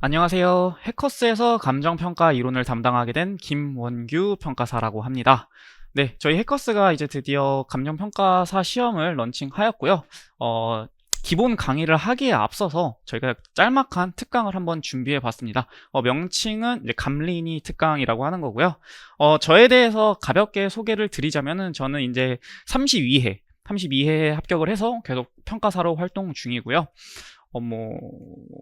안녕하세요. 해커스에서 감정평가 이론을 담당하게 된 김원규 평가사라고 합니다. 네, 저희 해커스가 이제 드디어 감정평가사 시험을 런칭하였고요. 기본 강의를 하기에 앞서서 저희가 짤막한 특강을 한번 준비해 봤습니다. 명칭은 이제 감리니 특강이라고 하는 거고요. 저에 대해서 가볍게 소개를 드리자면은 저는 이제 32회에 합격을 해서 계속 평가사로 활동 중이고요.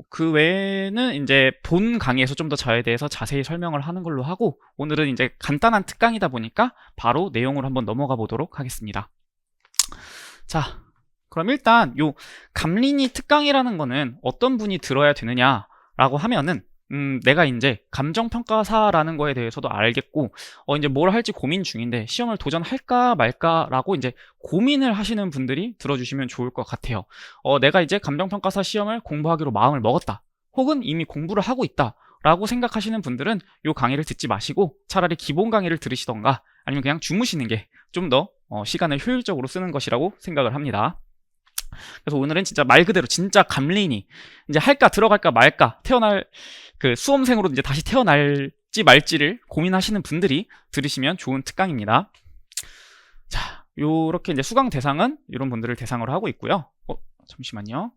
그 외에는 이제 본 강의에서 좀 더 저에 대해서 자세히 설명을 하는 걸로 하고, 오늘은 이제 간단한 특강이다 보니까 바로 내용으로 한번 넘어가 보도록 하겠습니다. 자, 그럼 일단 요 감리니 특강이라는 거는 어떤 분이 들어야 되느냐라고 하면은, 내가 이제 감정평가사라는 거에 대해서도 알겠고, 이제 뭘 할지 고민 중인데 시험을 도전할까 말까라고 이제 고민을 하시는 분들이 들어주시면 좋을 것 같아요. 내가 이제 감정평가사 시험을 공부하기로 마음을 먹었다. 혹은 이미 공부를 하고 있다. 라고 생각하시는 분들은 이 강의를 듣지 마시고 차라리 기본 강의를 들으시던가 아니면 그냥 주무시는 게 좀 더 시간을 효율적으로 쓰는 것이라고 생각을 합니다. 그래서 오늘은 진짜 말 그대로 진짜 감리니, 이제 할까 들어갈까 말까, 태어날 그 수험생으로 이제 다시 태어날지 말지를 고민하시는 분들이 들으시면 좋은 특강입니다. 자, 요렇게 이제 수강 대상은 이런 분들을 대상으로 하고 있고요. 잠시만요.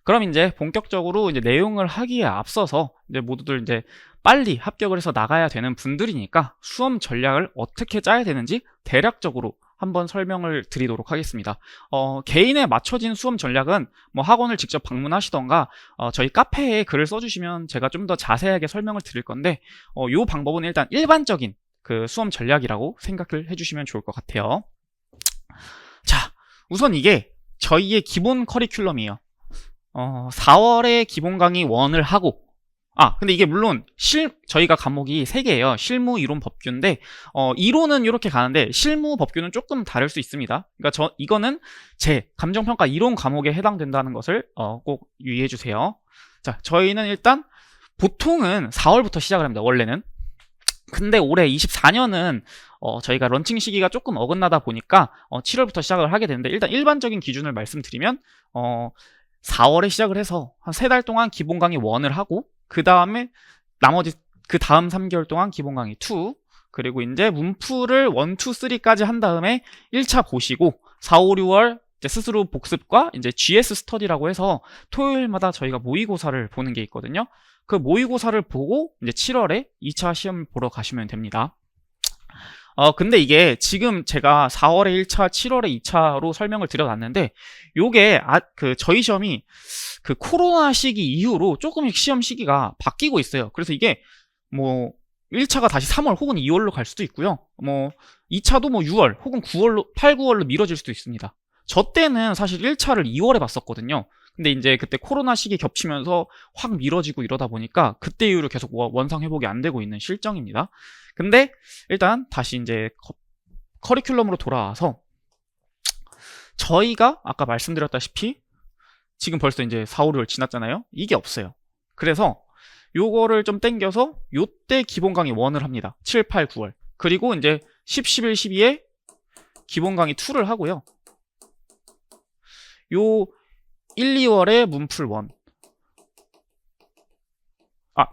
그럼 이제 본격적으로 이제 내용을 하기에 앞서서 이제 모두들 이제 빨리 합격을 해서 나가야 되는 분들이니까 수험 전략을 어떻게 짜야 되는지 대략적으로 한번 설명을 드리도록 하겠습니다. 개인에 맞춰진 수험 전략은 뭐 학원을 직접 방문하시던가 저희 카페에 글을 써주시면 제가 좀 더 자세하게 설명을 드릴 건데, 요 방법은 일단 일반적인 그 수험 전략이라고 생각을 해주시면 좋을 것 같아요. 자, 우선 이게 저희의 기본 커리큘럼이에요. 4월에 기본 강의 1을 하고, 근데 이게 물론 저희가 과목이 3개예요. 실무, 이론, 법규인데 이론은 이렇게 가는데 실무, 법규는 조금 다를 수 있습니다. 그러니까 이거는 제 감정평가 이론 과목에 해당된다는 것을 꼭 유의해 주세요. 자, 저희는 일단 보통은 4월부터 시작을 합니다. 원래는. 근데 올해 24년은 저희가 런칭 시기가 조금 어긋나다 보니까 7월부터 시작을 하게 되는데, 일단 일반적인 기준을 말씀드리면 4월에 시작을 해서 한 3달 동안 기본 강의 1을 하고, 그 다음에 나머지 그 다음 3개월 동안 기본 강의 2, 그리고 이제 문풀을 1, 2, 3까지 한 다음에 1차 보시고 4, 5, 6월 이제 스스로 복습과 이제 GS 스터디라고 해서 토요일마다 저희가 모의고사를 보는 게 있거든요. 그 모의고사를 보고 이제 7월에 2차 시험 보러 가시면 됩니다. 근데 이게 지금 제가 4월에 1차, 7월에 2차로 설명을 드려놨는데, 요게 저희 시험이 그 코로나 시기 이후로 조금씩 시험 시기가 바뀌고 있어요. 그래서 이게 뭐 1차가 다시 3월 혹은 2월로 갈 수도 있고요. 2차도 6월 혹은 9월로 8, 9월로 미뤄질 수도 있습니다. 저 때는 사실 1차를 2월에 봤었거든요. 근데 이제 그때 코로나 시기 겹치면서 확 미뤄지고 이러다 보니까 그때 이후로 계속 원상 회복이 안 되고 있는 실정입니다. 근데 일단 다시 이제 커리큘럼으로 돌아와서, 저희가 아까 말씀드렸다시피 지금 벌써 이제 4, 5, 6월 지났잖아요. 이게 없어요. 그래서 요거를 좀 땡겨서 요때 기본 강의 1을 합니다. 7, 8, 9월. 그리고 이제 10, 11, 12에 기본 강의 2를 하고요. 요 1, 2월에 문풀 1.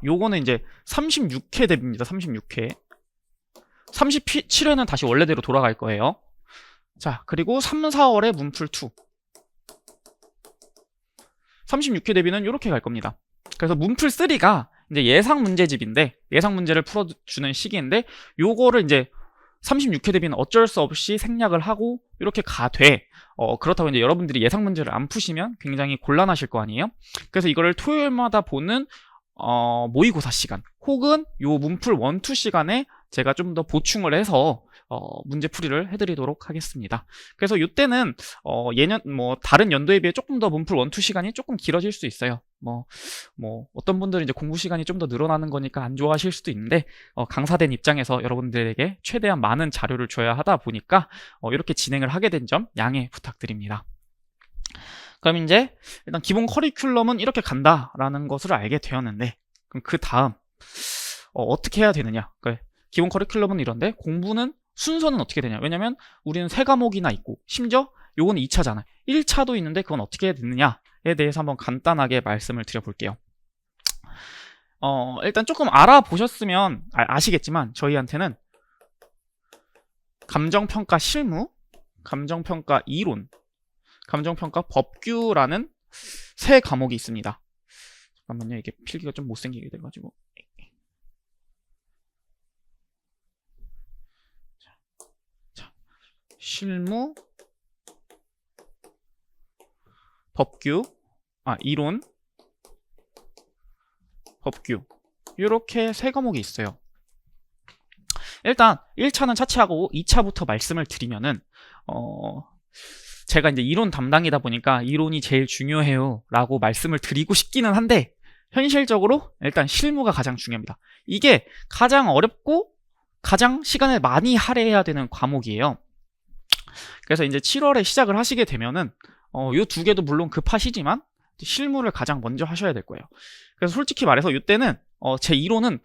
요거는 이제 36회 대비입니다. 36회. 37회는 다시 원래대로 돌아갈 거예요. 자, 그리고 3, 4월에 문풀 2. 36회 대비는 이렇게 갈 겁니다. 그래서 문풀 3가 이제 예상 문제집인데, 예상 문제를 풀어주는 시기인데, 요거를 이제 36회 대비는 어쩔 수 없이 생략을 하고 이렇게 가되, 그렇다고 이제 여러분들이 예상 문제를 안 푸시면 굉장히 곤란하실 거 아니에요? 그래서 이거를 토요일마다 보는 모의고사 시간 혹은 요 문풀 1, 2 시간에 제가 좀 더 보충을 해서 문제풀이를 해드리도록 하겠습니다. 그래서 이때는 예년 다른 연도에 비해 조금 더 문풀 1, 2 시간이 조금 길어질 수 있어요. 어떤 분들은 이제 공부 시간이 좀 더 늘어나는 거니까 안 좋아하실 수도 있는데, 강사된 입장에서 여러분들에게 최대한 많은 자료를 줘야 하다 보니까 이렇게 진행을 하게 된 점 양해 부탁드립니다. 그럼 이제 일단 기본 커리큘럼은 이렇게 간다라는 것을 알게 되었는데, 그럼 그 다음 어떻게 해야 되느냐? 그러니까 기본 커리큘럼은 이런데 공부는 순서는 어떻게 되냐? 왜냐면 우리는 3과목이나 있고, 심지어 요거는 2차잖아. 1차도 있는데 그건 어떻게 해야 되느냐? 대해서 한번 간단하게 말씀을 드려볼게요. 일단 조금 알아보셨으면 아시겠지만 저희한테는 감정평가 실무, 감정평가 이론, 감정평가 법규라는 세 과목이 있습니다. 잠깐만요. 이게 필기가 좀 못생기게 돼가지고. 자, 실무, 법규, 이론, 법규. 이렇게 세 과목이 있어요. 일단 1차는 차치하고 2차부터 말씀을 드리면은 제가 이제 이론 담당이다 보니까 이론이 제일 중요해요 라고 말씀을 드리고 싶기는 한데 현실적으로 일단 실무가 가장 중요합니다. 이게 가장 어렵고 가장 시간을 많이 할애해야 되는 과목이에요. 그래서 이제 7월에 시작을 하시게 되면은 요 두 개도 물론 급하시지만 실무를 가장 먼저 하셔야 될 거예요. 그래서 솔직히 말해서 이때는 제 이론은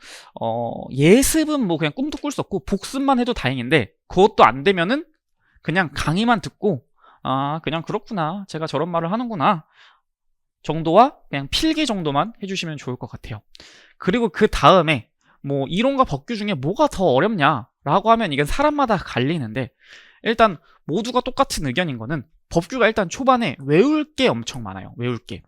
예습은 뭐 그냥 꿈도 꿀 수 없고 복습만 해도 다행인데 그것도 안 되면은 그냥 강의만 듣고 그냥 그렇구나, 제가 저런 말을 하는구나 정도와 그냥 필기 정도만 해주시면 좋을 것 같아요. 그리고 그 다음에 뭐 이론과 법규 중에 뭐가 더 어렵냐라고 하면 이건 사람마다 갈리는데 일단 모두가 똑같은 의견인 거는 법규가 일단 초반에 외울 게 엄청 많아요. 외울 게.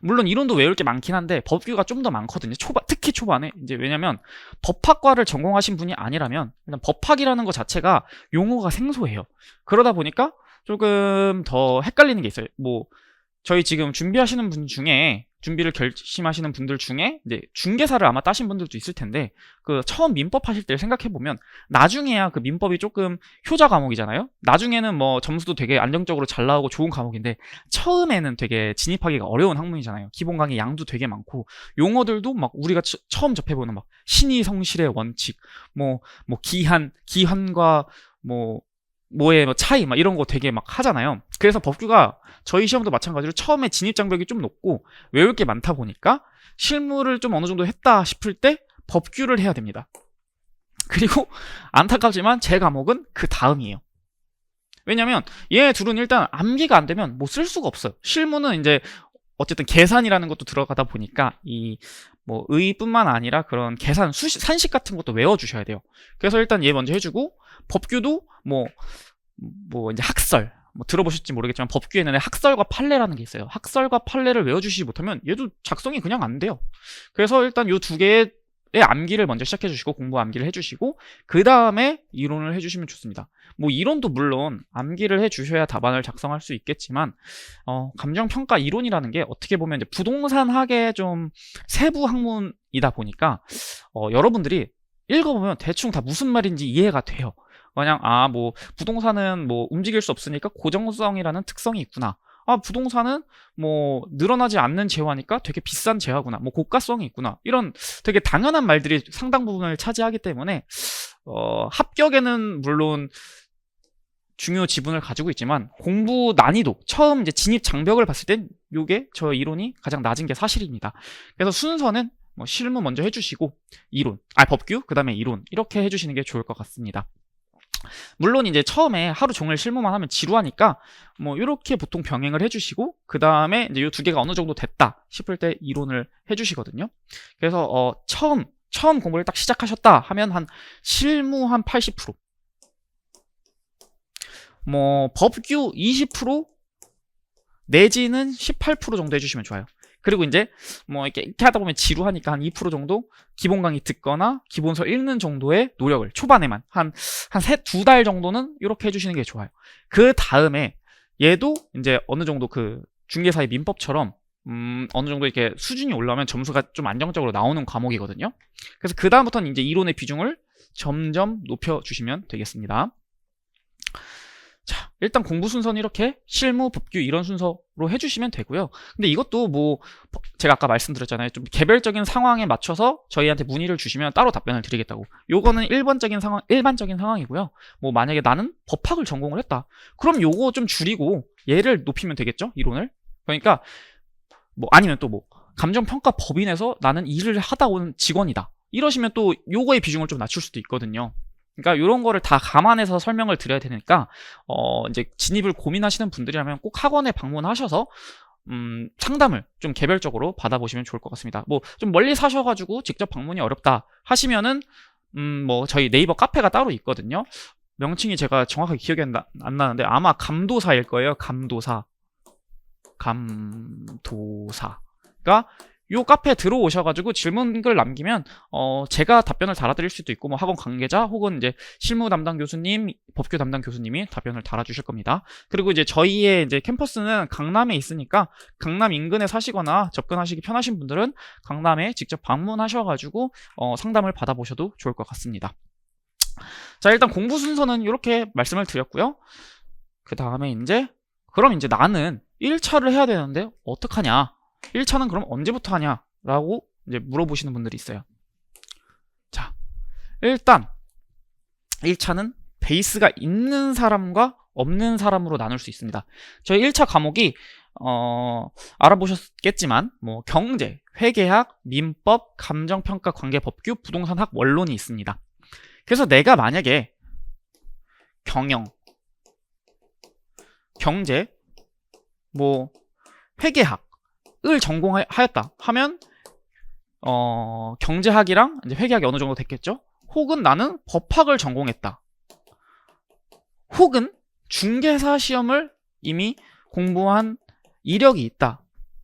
물론 이론도 외울 게 많긴 한데 법규가 좀 더 많거든요. 특히 초반에. 이제 왜냐면 법학과를 전공하신 분이 아니라면 일단 법학이라는 것 자체가 용어가 생소해요. 그러다 보니까 조금 더 헷갈리는 게 있어요. 뭐 저희 지금 준비하시는 분 중에, 준비를 결심하시는 분들 중에 이제 중개사를 아마 따신 분들도 있을 텐데 그 처음 민법 하실 때 생각해 보면 나중에야 그 민법이 조금 효자 과목이잖아요. 나중에는 뭐 점수도 되게 안정적으로 잘 나오고 좋은 과목인데 처음에는 되게 진입하기가 어려운 학문이잖아요. 기본 강의 양도 되게 많고 용어들도 막 우리가 처음 접해보는 막 신의 성실의 원칙, 뭐 기한과 뭐의 차이 막 이런 거 되게 막 하잖아요. 그래서 법규가 저희 시험도 마찬가지로 처음에 진입 장벽이 좀 높고 외울 게 많다 보니까 실무를 좀 어느 정도 했다 싶을 때 법규를 해야 됩니다. 그리고 안타깝지만 제 과목은 그 다음이에요. 왜냐면 얘 둘은 일단 암기가 안 되면 뭐 쓸 수가 없어요. 실무는 이제 어쨌든 계산이라는 것도 들어가다 보니까 뭐 의뿐만 아니라 그런 계산 산식 같은 것도 외워주셔야 돼요. 그래서 일단 얘 먼저 해주고 법규도 뭐 이제 학설 뭐 들어보실지 모르겠지만 법규에는 학설과 판례라는 게 있어요. 학설과 판례를 외워주시지 못하면 얘도 작성이 그냥 안 돼요. 그래서 일단 이 두 개의 암기를 먼저 시작해 주시고 공부 암기를 해주시고 그 다음에 이론을 해주시면 좋습니다. 뭐 이론도 물론 암기를 해주셔야 답안을 작성할 수 있겠지만 감정평가 이론이라는 게 어떻게 보면 이제 부동산학의 좀 세부 학문이다 보니까 여러분들이 읽어보면 대충 다 무슨 말인지 이해가 돼요. 그냥 뭐 부동산은 뭐 움직일 수 없으니까 고정성이라는 특성이 있구나. 부동산은 뭐 늘어나지 않는 재화니까 되게 비싼 재화구나. 뭐 고가성이 있구나. 이런 되게 당연한 말들이 상당 부분을 차지하기 때문에 합격에는 물론 중요 지분을 가지고 있지만 공부 난이도, 처음 이제 진입 장벽을 봤을 땐 요게 저 이론이 가장 낮은 게 사실입니다. 그래서 순서는 뭐 실무 먼저 해주시고 법규, 그 다음에 이론 이렇게 해주시는 게 좋을 것 같습니다. 물론 이제 처음에 하루 종일 실무만 하면 지루하니까 뭐 이렇게 보통 병행을 해주시고 그 다음에 이제 이 두 개가 어느 정도 됐다 싶을 때 이론을 해주시거든요. 그래서 처음 공부를 딱 시작하셨다 하면 한 실무 한 80%, 뭐 법규 20% 내지는 18% 정도 해주시면 좋아요. 그리고 이제 뭐 이렇게 하다 보면 지루하니까 한 2% 정도 기본 강의 듣거나 기본서 읽는 정도의 노력을 초반에만 한 2달 정도는 이렇게 해주시는 게 좋아요. 그 다음에 얘도 이제 어느 정도 그 중개사의 민법처럼 어느 정도 이렇게 수준이 올라오면 점수가 좀 안정적으로 나오는 과목이거든요. 그래서 그 다음부터는 이제 이론의 비중을 점점 높여주시면 되겠습니다. 자, 일단 공부 순서는 이렇게 실무, 법규 이런 순서로 해주시면 되고요. 근데 이것도 뭐 제가 아까 말씀드렸잖아요. 좀 개별적인 상황에 맞춰서 저희한테 문의를 주시면 따로 답변을 드리겠다고. 요거는 일반적인 상황이고요. 뭐 만약에 나는 법학을 전공을 했다. 그럼 요거 좀 줄이고 얘를 높이면 되겠죠? 이론을. 그러니까 뭐 아니면 또 뭐 감정평가 법인에서 나는 일을 하다 온 직원이다. 이러시면 또 요거의 비중을 좀 낮출 수도 있거든요. 그러니까 이런 거를 다 감안해서 설명을 드려야 되니까 이제 진입을 고민하시는 분들이라면 꼭 학원에 방문하셔서 상담을 좀 개별적으로 받아보시면 좋을 것 같습니다. 뭐 좀 멀리 사셔가지고 직접 방문이 어렵다 하시면은 뭐 저희 네이버 카페가 따로 있거든요. 명칭이 제가 정확하게 기억이 안 나는데 아마 감도사일 거예요. 감도사. 그러니까 요 카페에 들어오셔가지고 질문글 남기면 제가 답변을 달아드릴 수도 있고 뭐 학원 관계자 혹은 이제 실무 담당 교수님, 법규 담당 교수님이 답변을 달아주실 겁니다. 그리고 이제 저희의 이제 캠퍼스는 강남에 있으니까 강남 인근에 사시거나 접근하시기 편하신 분들은 강남에 직접 방문하셔가지고 상담을 받아보셔도 좋을 것 같습니다. 자, 일단 공부 순서는 이렇게 말씀을 드렸고요. 그 다음에 이제 그럼 이제 나는 1차를 해야 되는데 어떡하냐? 1차는 그럼 언제부터 하냐? 라고 이제 물어보시는 분들이 있어요. 자, 일단 1차는 베이스가 있는 사람과 없는 사람으로 나눌 수 있습니다. 저희 1차 과목이 알아보셨겠지만 뭐 경제, 회계학, 민법, 감정평가, 관계법규, 부동산학, 원론이 있습니다. 그래서 내가 만약에 경영, 경제, 뭐 회계학을 전공하였다 하면 경제학이랑 이제 회계학이 어느 정도 됐겠죠? 혹은 나는 법학을 전공했다. 혹은 중개사 시험을 이미 공부한 이력이 있다.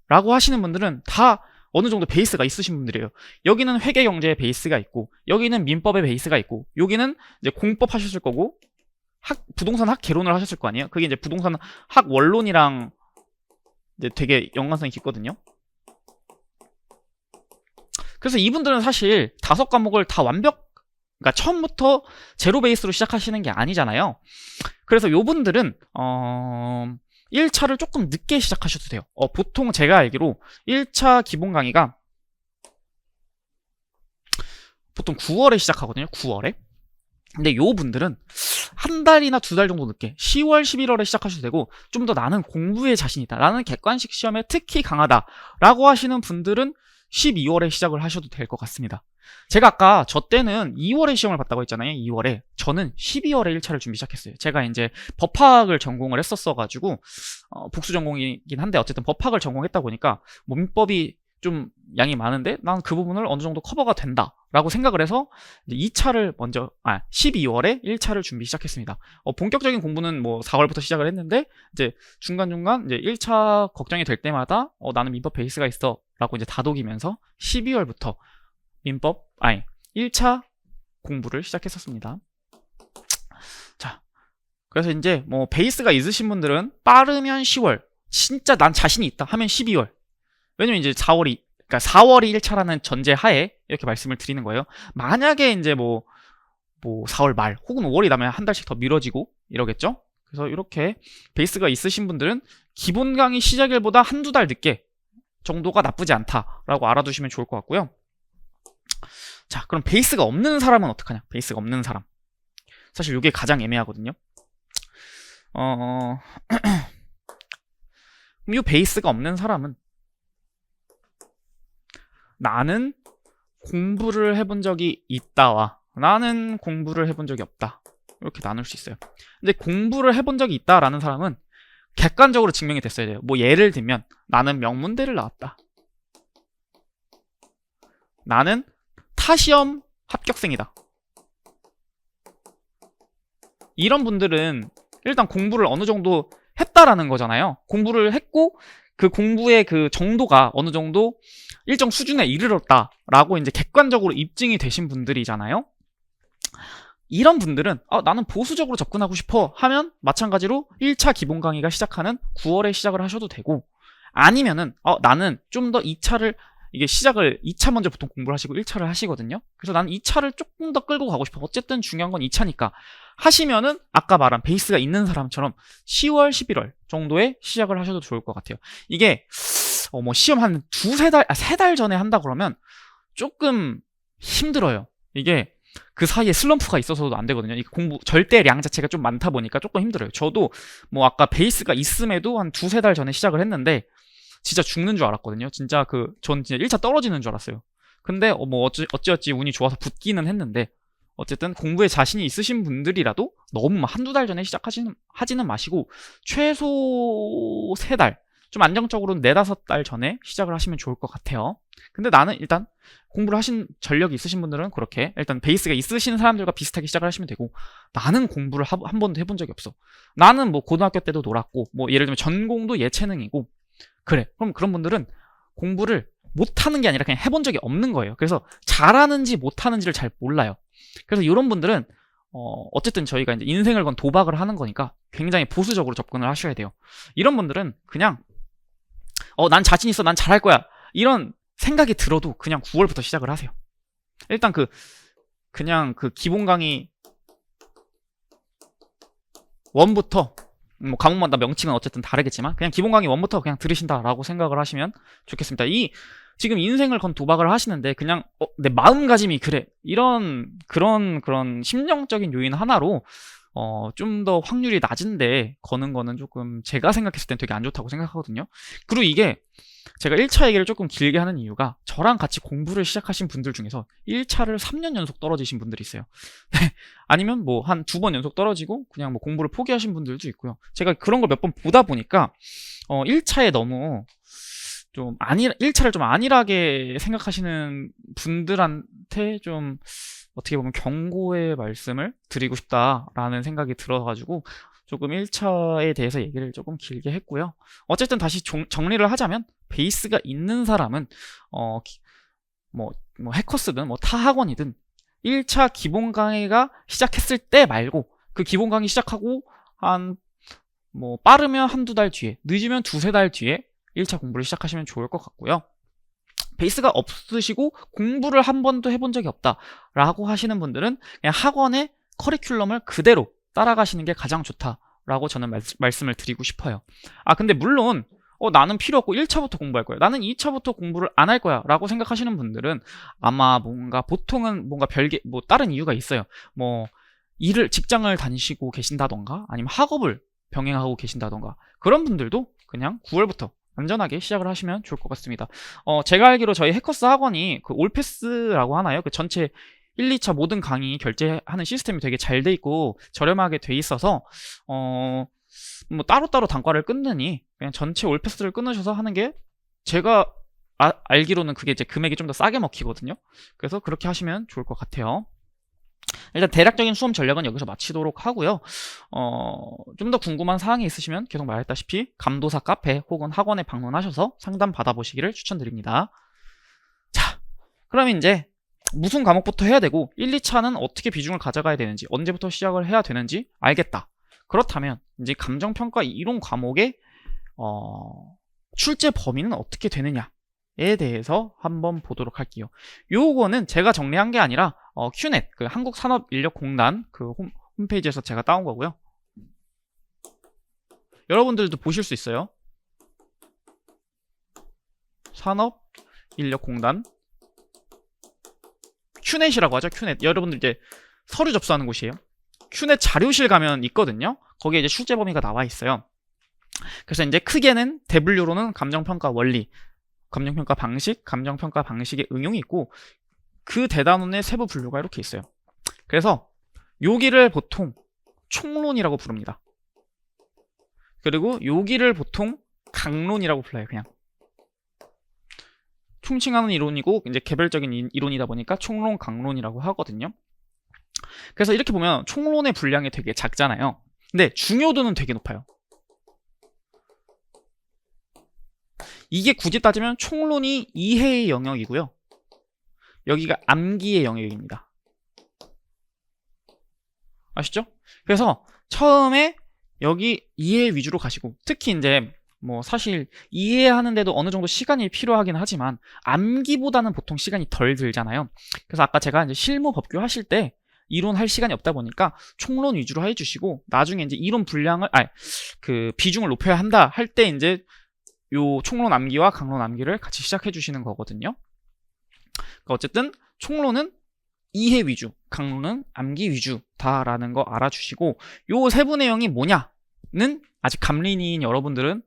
라고 하시는 분들은 다 어느 정도 베이스가 있으신 분들이에요. 여기는 회계경제의 베이스가 있고, 여기는 민법의 베이스가 있고, 여기는 이제 공법 하셨을 거고, 부동산 학 개론을 하셨을 거 아니에요? 그게 이제 부동산 학 원론이랑 이제 되게 연관성이 깊거든요. 그래서 이분들은 사실 5과목을 다 그러니까 처음부터 제로 베이스로 시작하시는 게 아니잖아요. 그래서 요분들은 1차를 조금 늦게 시작하셔도 돼요. 보통 제가 알기로 1차 기본 강의가 보통 9월에 시작하거든요. 9월에. 근데 요 분들은 한 달이나 2달 정도 늦게 10월, 11월에 시작하셔도 되고, 좀 더 나는 공부에 자신 있다, 나는 객관식 시험에 특히 강하다 라고 하시는 분들은 12월에 시작을 하셔도 될 것 같습니다. 제가 아까 저 때는 2월에 시험을 봤다고 했잖아요. 2월에. 저는 12월에 1차를 준비 시작했어요. 제가 이제 법학을 전공을 했었어가지고 복수 전공이긴 한데 어쨌든 법학을 전공했다 보니까 민법이 좀 양이 많은데 난 그 부분을 어느 정도 커버가 된다 라고 생각을 해서 2차를 12월에 1차를 준비 시작했습니다. 본격적인 공부는 뭐 4월부터 시작을 했는데 이제 중간중간 이제 1차 걱정이 될 때마다 나는 민법 베이스가 있어 라고 이제 다독이면서 12월부터 1차 공부를 시작했었습니다. 자, 그래서 이제 뭐 베이스가 있으신 분들은 빠르면 10월, 진짜 난 자신이 있다 하면 12월. 왜냐면 이제 4월이 1차라는 전제 하에 이렇게 말씀을 드리는 거예요. 만약에 이제 뭐 4월 말 혹은 5월이 나면 한 달씩 더 미뤄지고 이러겠죠? 그래서 이렇게 베이스가 있으신 분들은 기본 강의 시작일보다 한두 달 늦게 정도가 나쁘지 않다라고 알아두시면 좋을 것 같고요. 자, 그럼 베이스가 없는 사람은 어떡하냐? 베이스가 없는 사람. 사실 이게 가장 애매하거든요. 그럼 이 베이스가 없는 사람은 나는 공부를 해본 적이 있다와 나는 공부를 해본 적이 없다. 이렇게 나눌 수 있어요. 근데 공부를 해본 적이 있다라는 사람은 객관적으로 증명이 됐어야 돼요. 뭐 예를 들면 나는 명문대를 나왔다. 나는 타시험 합격생이다. 이런 분들은 일단 공부를 어느 정도 했다라는 거잖아요. 공부를 했고 그 공부의 그 정도가 어느 정도 일정 수준에 이르렀다라고 이제 객관적으로 입증이 되신 분들이잖아요. 이런 분들은 나는 보수적으로 접근하고 싶어 하면 마찬가지로 1차 기본 강의가 시작하는 9월에 시작을 하셔도 되고, 아니면은 나는 좀 더 2차를 이게 시작을 2차 먼저 보통 공부를 하시고 1차를 하시거든요. 그래서 나는 2차를 조금 더 끌고 가고 싶어. 어쨌든 중요한 건 2차니까 하시면은 아까 말한 베이스가 있는 사람처럼 10월, 11월 정도에 시작을 하셔도 좋을 것 같아요. 이게 뭐 시험 한 3달 전에 한다 그러면 조금 힘들어요. 이게 그 사이에 슬럼프가 있어서도 안 되거든요. 이 공부 절대량 자체가 좀 많다 보니까 조금 힘들어요. 저도 뭐 아까 베이스가 있음에도 한 2-3달 전에 시작을 했는데 진짜 죽는 줄 알았거든요. 진짜 전 진짜 1차 떨어지는 줄 알았어요. 근데 뭐 어찌어찌 운이 좋아서 붙기는 했는데, 어쨌든 공부에 자신이 있으신 분들이라도 너무 한두 달 전에 하지는 마시고 최소 3달 좀 안정적으로 4-5달 전에 시작을 하시면 좋을 것 같아요. 근데 나는 일단 공부를 하신 전력이 있으신 분들은 그렇게 일단 베이스가 있으신 사람들과 비슷하게 시작을 하시면 되고, 나는 공부를 한 번도 해본 적이 없어. 나는 뭐 고등학교 때도 놀았고, 뭐 예를 들면 전공도 예체능이고, 그래. 그럼 그런 분들은 공부를 못하는 게 아니라 그냥 해본 적이 없는 거예요. 그래서 잘하는지 못하는지를 잘 몰라요. 그래서 이런 분들은 어쨌든 저희가 이제 인생을 건 도박을 하는 거니까 굉장히 보수적으로 접근을 하셔야 돼요. 이런 분들은 그냥 난 자신 있어, 난 잘할 거야, 이런 생각이 들어도 그냥 9월부터 시작을 하세요. 일단 그냥 그 기본 강의 1부터, 뭐 과목마다 명칭은 어쨌든 다르겠지만 그냥 기본 강의 1부터 그냥 들으신다라고 생각을 하시면 좋겠습니다. 지금 인생을 건 도박을 하시는데 그냥 내 마음가짐이 그래, 그런 심정적인 요인 하나로 좀 더 확률이 낮은데 거는 거는 조금 제가 생각했을 땐 되게 안 좋다고 생각하거든요. 그리고 이게 제가 1차 얘기를 조금 길게 하는 이유가, 저랑 같이 공부를 시작하신 분들 중에서 1차를 3년 연속 떨어지신 분들이 있어요. 아니면 뭐 한 2번 연속 떨어지고 그냥 뭐 공부를 포기하신 분들도 있고요. 제가 그런 걸 몇 번 보다 보니까 1차에 너무 1차를 좀 안일하게 생각하시는 분들한테 좀 어떻게 보면 경고의 말씀을 드리고 싶다라는 생각이 들어가지고 조금 1차에 대해서 얘기를 조금 길게 했고요. 어쨌든 다시 정리를 하자면, 베이스가 있는 사람은 뭐 해커스든 뭐 타 학원이든 1차 기본 강의가 시작했을 때 말고, 그 기본 강의 시작하고 뭐 빠르면 1-2달 뒤에, 늦으면 2-3달 뒤에 1차 공부를 시작하시면 좋을 것 같고요. 베이스가 없으시고 공부를 한 번도 해본 적이 없다라고 하시는 분들은 그냥 학원의 커리큘럼을 그대로 따라가시는 게 가장 좋다라고 저는 말씀을 드리고 싶어요. 근데 물론 나는 필요 없고 1차부터 공부할 거야, 나는 2차부터 공부를 안 할 거야 라고 생각하시는 분들은 아마 보통은 뭔가 별개 뭐 다른 이유가 있어요. 뭐 직장을 다니시고 계신다던가, 아니면 학업을 병행하고 계신다던가, 그런 분들도 그냥 9월부터 안전하게 시작을 하시면 좋을 것 같습니다. 제가 알기로 저희 해커스 학원이 그 올패스라고 하나요? 그 전체 1, 2차 모든 강의 결제하는 시스템이 되게 잘 돼 있고 저렴하게 돼 있어서 뭐 따로따로 단가를 끊느니 그냥 전체 올패스를 끊으셔서 하는 게, 제가 알기로는 그게 이제 금액이 좀 더 싸게 먹히거든요. 그래서 그렇게 하시면 좋을 것 같아요. 일단 대략적인 수험 전략은 여기서 마치도록 하고요. 좀 더 궁금한 사항이 있으시면 계속 말했다시피 감도사 카페 혹은 학원에 방문하셔서 상담 받아보시기를 추천드립니다. 자, 그럼 이제 무슨 과목부터 해야 되고 1, 2차는 어떻게 비중을 가져가야 되는지, 언제부터 시작을 해야 되는지 알겠다. 그렇다면 이제 감정평가 이론 과목의 출제 범위는 어떻게 되느냐에 대해서 한번 보도록 할게요. 요거는 제가 정리한 게 아니라 큐넷, 그 한국산업인력공단 그 홈페이지에서 제가 따온 거고요. 여러분들도 보실 수 있어요. 산업인력공단 큐넷이라고 하죠. 큐넷. 여러분들 이제 서류 접수하는 곳이에요. 큐넷 자료실 가면 있거든요. 거기에 이제 출제 범위가 나와 있어요. 그래서 이제 크게는 W로는 감정평가 원리, 감정평가 방식, 감정평가 방식의 응용이 있고, 그 대단원의 세부 분류가 이렇게 있어요. 그래서 여기를 보통 총론이라고 부릅니다. 그리고 여기를 보통 강론이라고 불러요. 그냥 총칭하는 이론이고 이제 개별적인 이론이다 보니까 총론, 강론이라고 하거든요. 그래서 이렇게 보면 총론의 분량이 되게 작잖아요. 근데 중요도는 되게 높아요. 이게 굳이 따지면 총론이 이해의 영역이고요, 여기가 암기의 영역입니다. 아시죠? 그래서 처음에 여기 이해 위주로 가시고, 특히 이제 뭐 사실 이해하는데도 어느 정도 시간이 필요하긴 하지만 암기보다는 보통 시간이 덜 들잖아요. 그래서 아까 제가 이제 실무 법규 하실 때 이론할 시간이 없다 보니까 총론 위주로 해주시고, 나중에 이제 이론 분량을 그 비중을 높여야 한다 할 때 이제 요 총론 암기와 강론 암기를 같이 시작해 주시는 거거든요. 그러니까 어쨌든 총론은 이해 위주, 강론은 암기 위주다라는 거 알아주시고, 요 세부 내용이 뭐냐는 아직 감린이인 여러분들은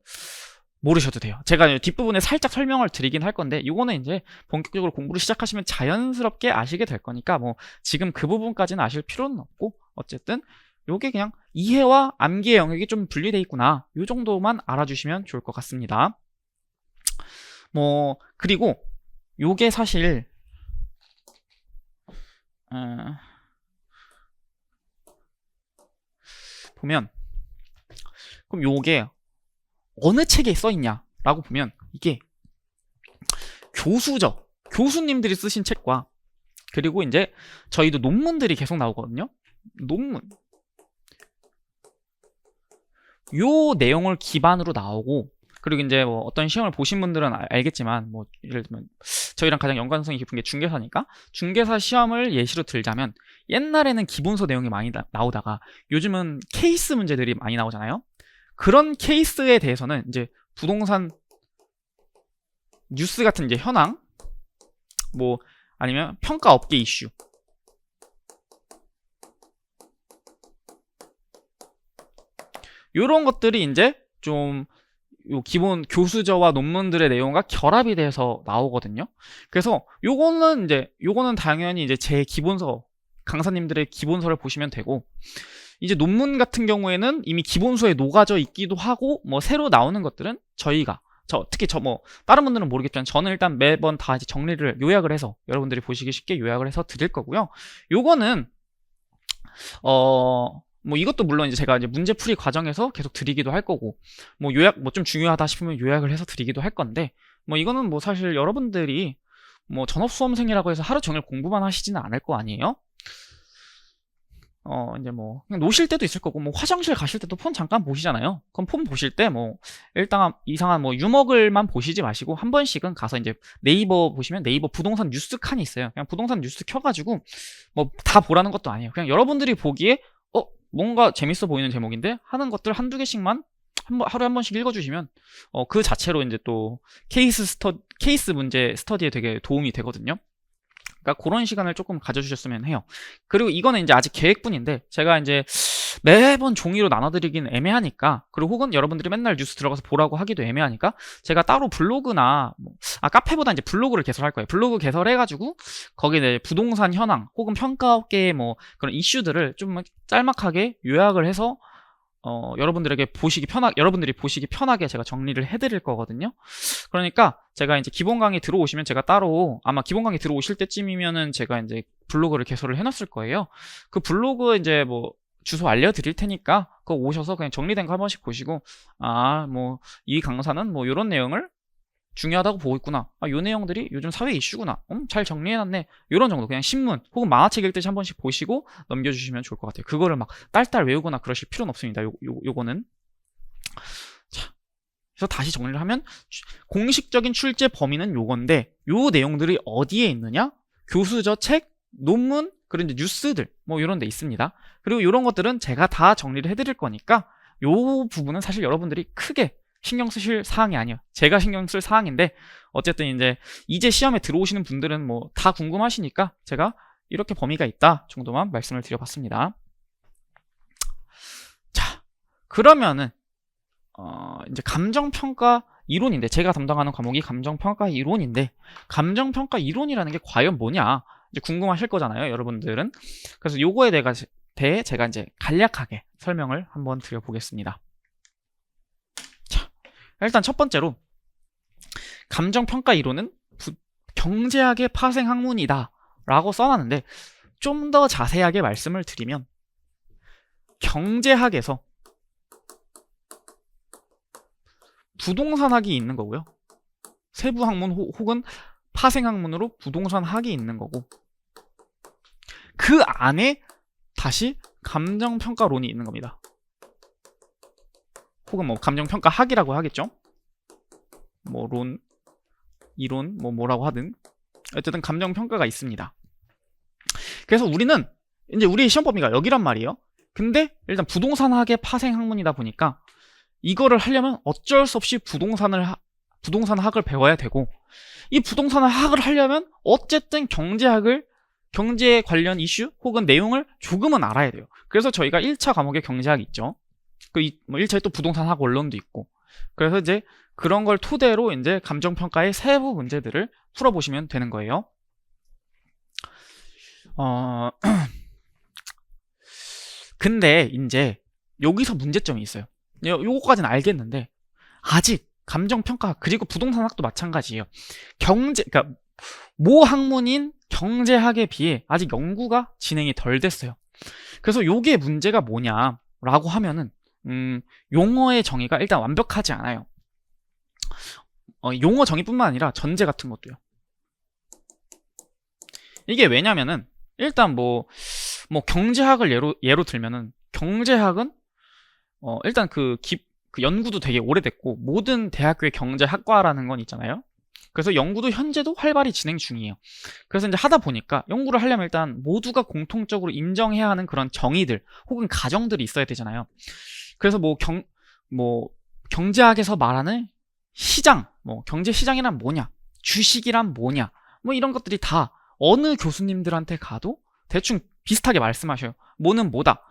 모르셔도 돼요. 제가 뒷부분에 살짝 설명을 드리긴 할 건데, 이거는 이제 본격적으로 공부를 시작하시면 자연스럽게 아시게 될 거니까 뭐 지금 그 부분까지는 아실 필요는 없고, 어쨌든 요게 그냥 이해와 암기의 영역이 좀 분리되어 있구나. 요 정도만 알아주시면 좋을 것 같습니다. 그리고 요게 사실 보면, 그럼 요게 어느 책에 써있냐 라고 보면, 이게 교수님들이 쓰신 책과, 그리고 이제 저희도 논문들이 계속 나오거든요. 논문, 요 내용을 기반으로 나오고, 그리고 이제 어떤 시험을 보신 분들은 알겠지만, 예를 들면 저희랑 가장 연관성이 깊은 게 중개사니까, 중개사 시험을 예시로 들자면, 옛날에는 기본서 내용이 많이 나오다가 요즘은 케이스 문제들이 많이 나오잖아요. 그런 케이스에 대해서는 이제 부동산 뉴스 같은 이제 현황, 아니면 평가업계 이슈, 요런 것들이 이제 좀 요 기본 교수저와 논문들의 내용과 결합이 돼서 나오거든요. 그래서 요거는 당연히 이제 제 기본서, 강사님들의 기본서를 보시면 되고, 이제 논문 같은 경우에는 이미 기본서에 녹아져 있기도 하고, 새로 나오는 것들은 특히 다른 분들은 모르겠지만 저는 일단 매번 다 이제 정리를, 요약을 해서 여러분들이 보시기 쉽게 요약을 해서 드릴 거고요. 요거는 이것도 물론 이제 제가 이제 문제풀이 과정에서 계속 드리기도 할 거고, 요약, 좀 중요하다 싶으면 요약을 해서 드리기도 할 건데, 이거는 사실 여러분들이 전업수험생이라고 해서 하루 종일 공부만 하시지는 않을 거 아니에요? 이제 그냥 노실 때도 있을 거고, 화장실 가실 때도 폰 잠깐 보시잖아요. 그럼 폰 보실 때 일단 이상한 유머글만 보시지 마시고, 한 번씩은 가서 이제 네이버 보시면 네이버 부동산 뉴스 칸이 있어요. 그냥 부동산 뉴스 켜가지고, 다 보라는 것도 아니에요. 그냥 여러분들이 보기에, 뭔가 재밌어 보이는 제목인데, 하는 것들 한두 개씩만 하루에 한 번씩 읽어주시면, 그 자체로 이제 또 케이스 문제 스터디에 되게 도움이 되거든요. 그러니까 그런 시간을 조금 가져주셨으면 해요. 그리고 이거는 이제 아직 계획뿐인데, 제가 이제 매번 종이로 나눠드리긴 애매하니까, 그리고 혹은 여러분들이 맨날 뉴스 들어가서 보라고 하기도 애매하니까, 제가 따로 블로그나 카페보다 이제 블로그를 개설할 거예요. 블로그 개설해가지고 거기에 이제 부동산 현황 혹은 평가업계의 그런 이슈들을 좀 짤막하게 요약을 해서 여러분들이 보시기 편하게 제가 정리를 해드릴 거거든요. 그러니까 제가 이제 기본 강의 들어오시면 제가 따로, 아마 기본 강의 들어오실 때쯤이면은 제가 이제 블로그를 개설을 해놨을 거예요. 그 블로그 이제 주소 알려드릴 테니까 그거 오셔서 그냥 정리된 거 한 번씩 보시고, 이 강사는 이런 내용을 중요하다고 보고 있구나, 요 내용들이 요즘 사회 이슈구나, 잘 정리해놨네, 요런 정도, 그냥 신문 혹은 만화책 읽듯이 한 번씩 보시고 넘겨주시면 좋을 것 같아요. 그거를 딸딸 외우거나 그러실 필요는 없습니다. 요거는. 자, 그래서 다시 정리를 하면, 공식적인 출제 범위는 요건데, 요 내용들이 어디에 있느냐? 교수저 책, 논문, 그리고 이제 뉴스들 이런 데 있습니다. 그리고 이런 것들은 제가 다 정리를 해드릴 거니까, 요 부분은 사실 여러분들이 크게 신경 쓰실 사항이 아니에요. 제가 신경 쓸 사항인데, 어쨌든 이제 시험에 들어오시는 분들은 다 궁금하시니까 제가 이렇게 범위가 있다 정도만 말씀을 드려봤습니다. 자, 그러면은 이제 감정평가 이론인데, 제가 담당하는 과목이 감정평가 이론인데, 감정평가 이론이라는 게 과연 뭐냐 이제 궁금하실 거잖아요, 여러분들은. 그래서 요거에 대해 제가 이제 간략하게 설명을 한번 드려보겠습니다. 자, 일단 첫 번째로, 감정평가 이론은 경제학의 파생학문이다 라고 써놨는데, 좀 더 자세하게 말씀을 드리면, 경제학에서 부동산학이 있는 거고요, 세부학문 혹은 파생학문으로 부동산학이 있는 거고, 그 안에 다시 감정평가론이 있는 겁니다. 혹은 감정평가학이라고 하겠죠. 이론, 뭐라고 하든 어쨌든 감정평가가 있습니다. 그래서 우리는 이제 우리의 시험 범위가 여기란 말이에요. 근데 일단 부동산학의 파생학문이다 보니까 이거를 하려면 어쩔 수 없이 부동산학을 배워야 되고, 이 부동산학을 하려면 어쨌든 경제 관련 이슈 혹은 내용을 조금은 알아야 돼요. 그래서 저희가 1차 과목에 경제학이 있죠. 1차에 또 부동산학 원론도 있고, 그래서 이제 그런 걸 토대로 이제 감정평가의 세부 문제들을 풀어보시면 되는 거예요. 근데 이제 여기서 문제점이 있어요. 요거까지는 알겠는데 아직 감정평가 그리고 부동산학도 마찬가지예요. 그러니까 모 학문인 경제학에 비해 아직 연구가 진행이 덜 됐어요. 그래서 요게 문제가 뭐냐라고 하면은 용어의 정의가 일단 완벽하지 않아요. 용어 정의뿐만 아니라 전제 같은 것도요. 이게 왜냐면은 일단 뭐 경제학을 예로 들면은 경제학은 일단 그 연구도 되게 오래됐고 모든 대학교의 경제학과라는 건 있잖아요. 그래서 연구도 현재도 활발히 진행 중이에요. 그래서 이제 하다 보니까 연구를 하려면 일단 모두가 공통적으로 인정해야 하는 그런 정의들 혹은 가정들이 있어야 되잖아요. 그래서 경제학에서 말하는 시장, 경제 시장이란 뭐냐, 주식이란 뭐냐, 이런 것들이 다 어느 교수님들한테 가도 대충 비슷하게 말씀하셔요. 뭐는 뭐다,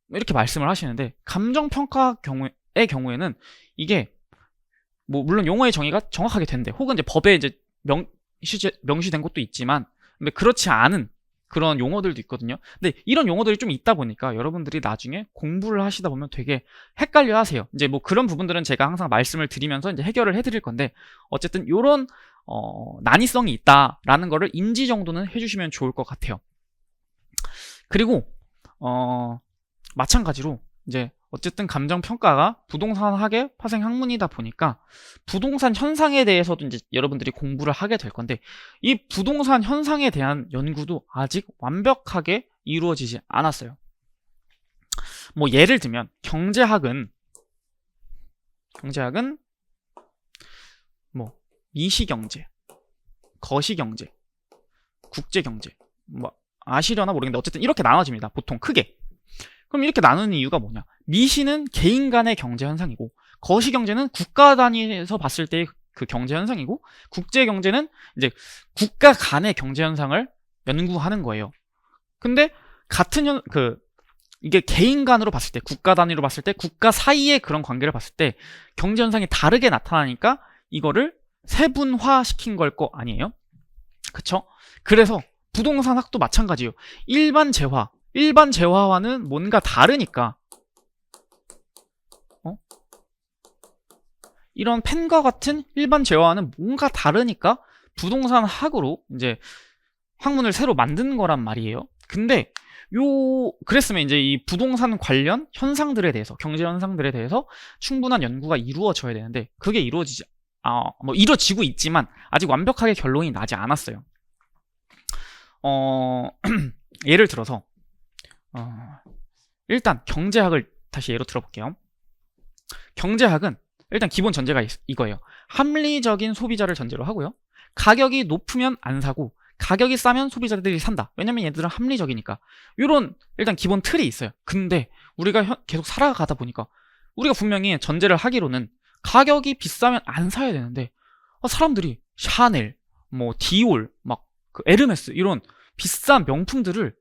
이렇게 말씀을 하시는데 감정평가 경우에는 이게 물론 용어의 정의가 정확하게 된대. 혹은 이제 법에 이제 명시된 것도 있지만, 근데 그렇지 않은 그런 용어들도 있거든요. 근데 이런 용어들이 좀 있다 보니까 여러분들이 나중에 공부를 하시다 보면 되게 헷갈려 하세요. 이제 그런 부분들은 제가 항상 말씀을 드리면서 이제 해결을 해드릴 건데, 어쨌든 요런, 난이성이 있다라는 거를 인지 정도는 해주시면 좋을 것 같아요. 그리고, 마찬가지로 이제 어쨌든 감정평가가 부동산학의 파생 학문이다 보니까 부동산 현상에 대해서도 이제 여러분들이 공부를 하게 될 건데 이 부동산 현상에 대한 연구도 아직 완벽하게 이루어지지 않았어요. 예를 들면 경제학은 미시경제, 거시경제, 국제경제 아시려나 모르겠는데 어쨌든 이렇게 나눠집니다. 보통 크게. 그럼 이렇게 나누는 이유가 뭐냐? 미시는 개인 간의 경제 현상이고 거시경제는 국가 단위에서 봤을 때의 그 경제 현상이고 국제경제는 이제 국가 간의 경제 현상을 연구하는 거예요. 근데 같은 이게 개인 간으로 봤을 때, 국가 단위로 봤을 때, 국가 사이의 그런 관계를 봤을 때 경제 현상이 다르게 나타나니까 이거를 세분화시킨 걸 거 아니에요? 그쵸? 그래서 부동산학도 마찬가지예요. 일반 재화와는 뭔가 다르니까 이런 펜과 같은 일반 재화와는 뭔가 다르니까 부동산학으로 이제 학문을 새로 만든 거란 말이에요. 근데 그랬으면 이제 이 부동산 관련 현상들에 대해서 경제 현상들에 대해서 충분한 연구가 이루어져야 되는데 그게 이루어지고 있지만 아직 완벽하게 결론이 나지 않았어요. 예를 들어서 일단 경제학을 다시 예로 들어볼게요. 경제학은 일단 기본 전제가 이거예요. 합리적인 소비자를 전제로 하고요. 가격이 높으면 안 사고 가격이 싸면 소비자들이 산다. 왜냐면 얘들은 합리적이니까. 이런 일단 기본 틀이 있어요. 근데 우리가 계속 살아가다 보니까 우리가 분명히 전제를 하기로는 가격이 비싸면 안 사야 되는데 사람들이 샤넬, 디올, 그 에르메스 이런 비싼 명품들을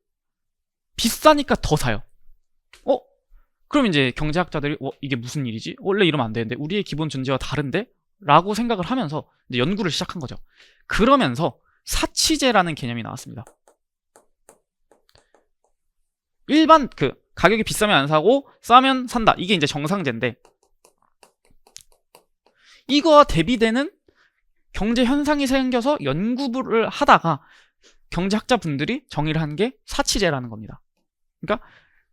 비싸니까 더 사요. 그럼 이제 경제학자들이 이게 무슨 일이지? 원래 이러면 안 되는데 우리의 기본 전제와 다른데? 라고 생각을 하면서 이제 연구를 시작한 거죠. 그러면서 사치제라는 개념이 나왔습니다. 일반 가격이 비싸면 안 사고 싸면 산다. 이게 이제 정상제인데 이거와 대비되는 경제 현상이 생겨서 연구를 하다가 경제학자분들이 정의를 한 게 사치제라는 겁니다. 그러니까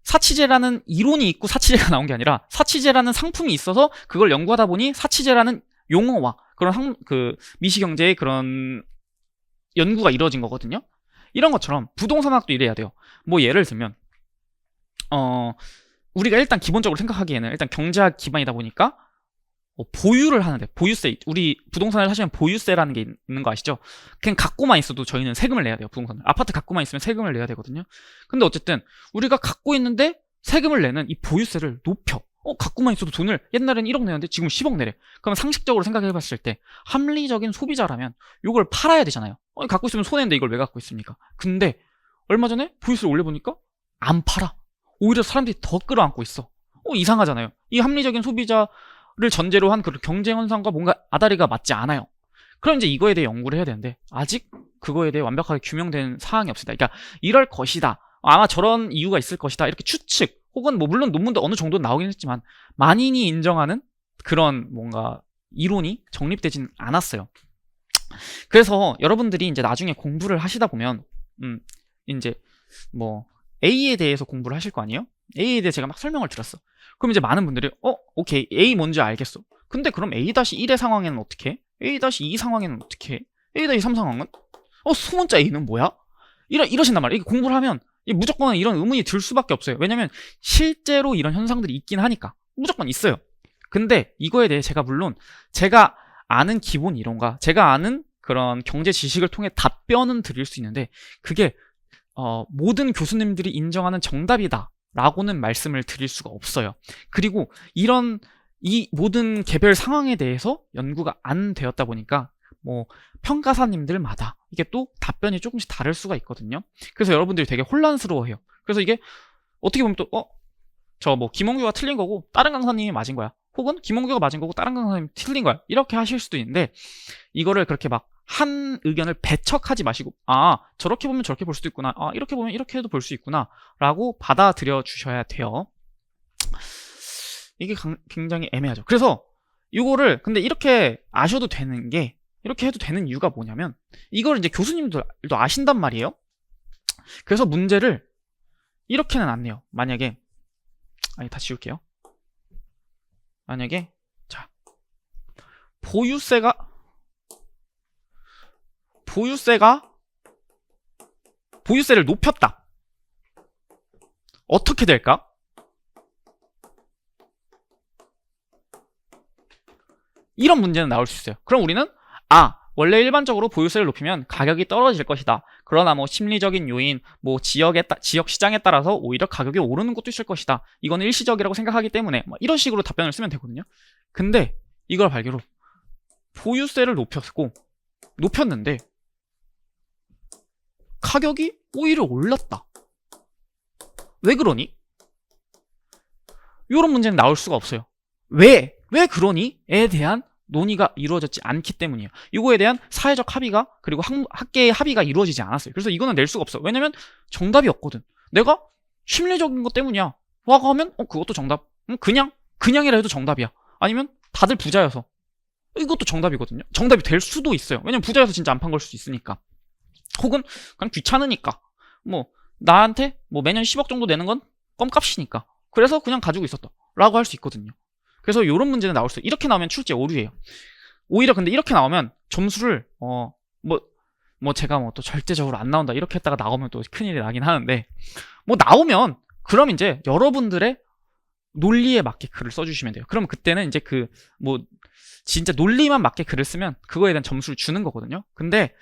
사치제라는 이론이 있고 사치제가 나온 게 아니라 사치제라는 상품이 있어서 그걸 연구하다 보니 사치제라는 용어와 그런 미시경제의 그런 연구가 이루어진 거거든요. 이런 것처럼 부동산학도 이래야 돼요. 예를 들면 우리가 일단 기본적으로 생각하기에는 일단 경제학 기반이다 보니까 보유를 하는데 보유세, 우리 부동산을 사시면 보유세라는 게 있는 거 아시죠? 그냥 갖고만 있어도 저희는 세금을 내야 돼요. 부동산을. 아파트 갖고만 있으면 세금을 내야 되거든요. 근데 어쨌든 우리가 갖고 있는데 세금을 내는 이 보유세를 높여. 갖고만 있어도 돈을 옛날엔 1억 내는데 지금 10억 내래. 그럼 상식적으로 생각해 봤을 때 합리적인 소비자라면 이걸 팔아야 되잖아요. 갖고 있으면 손해인데 이걸 왜 갖고 있습니까? 근데 얼마 전에 보유세를 올려보니까 안 팔아. 오히려 사람들이 더 끌어안고 있어. 이상하잖아요. 이 합리적인 소비자를 전제로 한 그런 경제 현상과 뭔가 아다리가 맞지 않아요. 그럼 이제 이거에 대해 연구를 해야 되는데 아직 그거에 대해 완벽하게 규명된 사항이 없습니다. 그러니까 이럴 것이다. 아마 저런 이유가 있을 것이다. 이렇게 추측 혹은 뭐 물론 논문도 어느 정도 나오긴 했지만 만인이 인정하는 그런 뭔가 이론이 정립되진 않았어요. 그래서 여러분들이 이제 나중에 공부를 하시다 보면 이제 뭐 A에 대해서 공부를 하실 거 아니에요? A에 대해 제가 막 설명을 드렸어. 그럼 이제 많은 분들이 오케이 A 뭔지 알겠어. 근데 그럼 A-1의 상황에는 어떻게 해? A-2 상황에는 어떻게 해? A-3 상황은? 소문자 A는 뭐야? 이러신단 말이에요. 이게 공부를 하면 무조건 이런 의문이 들 수밖에 없어요. 왜냐면 실제로 이런 현상들이 있긴 하니까. 무조건 있어요. 근데 이거에 대해 물론 제가 아는 기본 이론과 제가 아는 그런 경제 지식을 통해 답변은 드릴 수 있는데 그게 모든 교수님들이 인정하는 정답이다 라고는 말씀을 드릴 수가 없어요. 그리고 이 모든 개별 상황에 대해서 연구가 안 되었다 보니까 뭐 평가사님들마다 이게 또 답변이 조금씩 다를 수가 있거든요. 그래서 여러분들이 되게 혼란스러워해요. 그래서 이게 어떻게 보면 또 저 뭐 김홍규가 틀린 거고 다른 강사님이 맞은 거야. 혹은 김홍규가 맞은 거고 다른 강사님이 틀린 거야. 이렇게 하실 수도 있는데 이거를 그렇게 막 한 의견을 배척하지 마시고 저렇게 보면 저렇게 볼 수도 있구나. 이렇게 보면 이렇게 해도 볼 수 있구나 라고 받아들여 주셔야 돼요. 이게 굉장히 애매하죠. 그래서 이거를 근데 이렇게 아셔도 되는 게 이렇게 해도 되는 이유가 뭐냐면 이걸 이제 교수님들도 아신단 말이에요. 그래서 문제를 이렇게는 안 내요. 만약에 다 지울게요. 만약에 자 보유세를 높였다. 어떻게 될까? 이런 문제는 나올 수 있어요. 그럼 우리는 원래 일반적으로 보유세를 높이면 가격이 떨어질 것이다. 그러나 뭐 심리적인 요인, 뭐 지역 시장에 따라서 오히려 가격이 오르는 것도 있을 것이다. 이거는 일시적이라고 생각하기 때문에 이런 식으로 답변을 쓰면 되거든요. 근데 이걸 발견으로 보유세를 높였는데 가격이 오히려 올랐다. 왜 그러니? 이런 문제는 나올 수가 없어요. 왜 그러니?에 대한 논의가 이루어졌지 않기 때문이에요. 이거에 대한 사회적 합의가 그리고 학계의 합의가 이루어지지 않았어요. 그래서 이거는 낼 수가 없어. 왜냐면 정답이 없거든. 내가 심리적인 것 때문이야 라고 하면 그것도 정답. 그냥이라 해도 정답이야. 아니면 다들 부자여서 이것도 정답이거든요. 정답이 될 수도 있어요. 왜냐면 부자여서 진짜 안 판 걸 수 있으니까. 혹은 그냥 귀찮으니까 뭐 나한테 뭐 매년 10억 정도 내는 건 껌값이니까 그래서 그냥 가지고 있었다 라고 할 수 있거든요. 그래서 이런 문제는 나올 수 있어요. 이렇게 나오면 출제 오류예요. 오히려 근데 이렇게 나오면 점수를 제가 또 절대적으로 안 나온다 이렇게 했다가 나오면 또 큰일이 나긴 하는데 뭐 나오면 그럼 이제 여러분들의 논리에 맞게 글을 써주시면 돼요. 그럼 그때는 이제 진짜 논리만 맞게 글을 쓰면 그거에 대한 점수를 주는 거거든요. 근데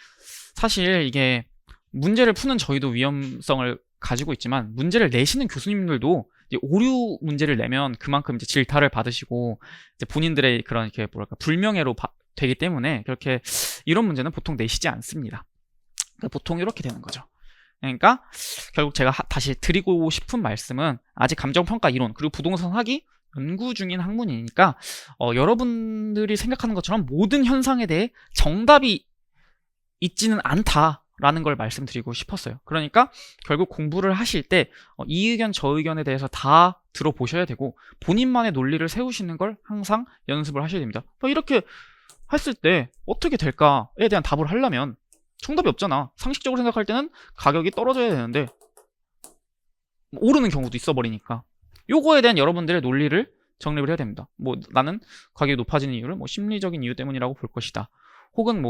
사실 이게 문제를 푸는 저희도 위험성을 가지고 있지만 문제를 내시는 교수님들도 이제 오류 문제를 내면 그만큼 이제 질타를 받으시고 이제 본인들의 그런 이렇게 불명예로 되기 때문에 그렇게 이런 문제는 보통 내시지 않습니다. 그러니까 보통 이렇게 되는 거죠. 그러니까 결국 제가 다시 드리고 싶은 말씀은 아직 감정평가 이론 그리고 부동산 학이 연구 중인 학문이니까 여러분들이 생각하는 것처럼 모든 현상에 대해 정답이 있지는 않다라는 걸 말씀드리고 싶었어요. 그러니까 결국 공부를 하실 때 이 의견 저 의견에 대해서 다 들어보셔야 되고 본인만의 논리를 세우시는 걸 항상 연습을 하셔야 됩니다. 이렇게 했을 때 어떻게 될까에 대한 답을 하려면 정답이 없잖아. 상식적으로 생각할 때는 가격이 떨어져야 되는데 오르는 경우도 있어버리니까 요거에 대한 여러분들의 논리를 정립을 해야 됩니다. 나는 가격이 높아지는 이유를 심리적인 이유 때문이라고 볼 것이다. 혹은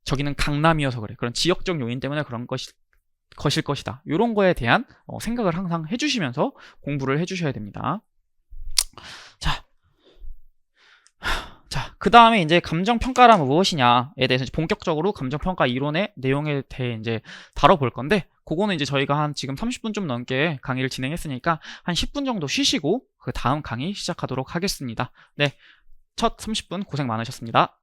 저기는 강남이어서 그래. 그런 지역적 요인 때문에 그런 것일 것이다. 이런 거에 대한 생각을 항상 해주시면서 공부를 해주셔야 됩니다. 그 다음에 이제 감정평가란 무엇이냐에 대해서 본격적으로 감정평가 이론의 내용에 대해 이제 다뤄볼 건데, 그거는 이제 저희가 지금 30분 좀 넘게 강의를 진행했으니까 한 10분 정도 쉬시고 그 다음 강의 시작하도록 하겠습니다. 네. 첫 30분 고생 많으셨습니다.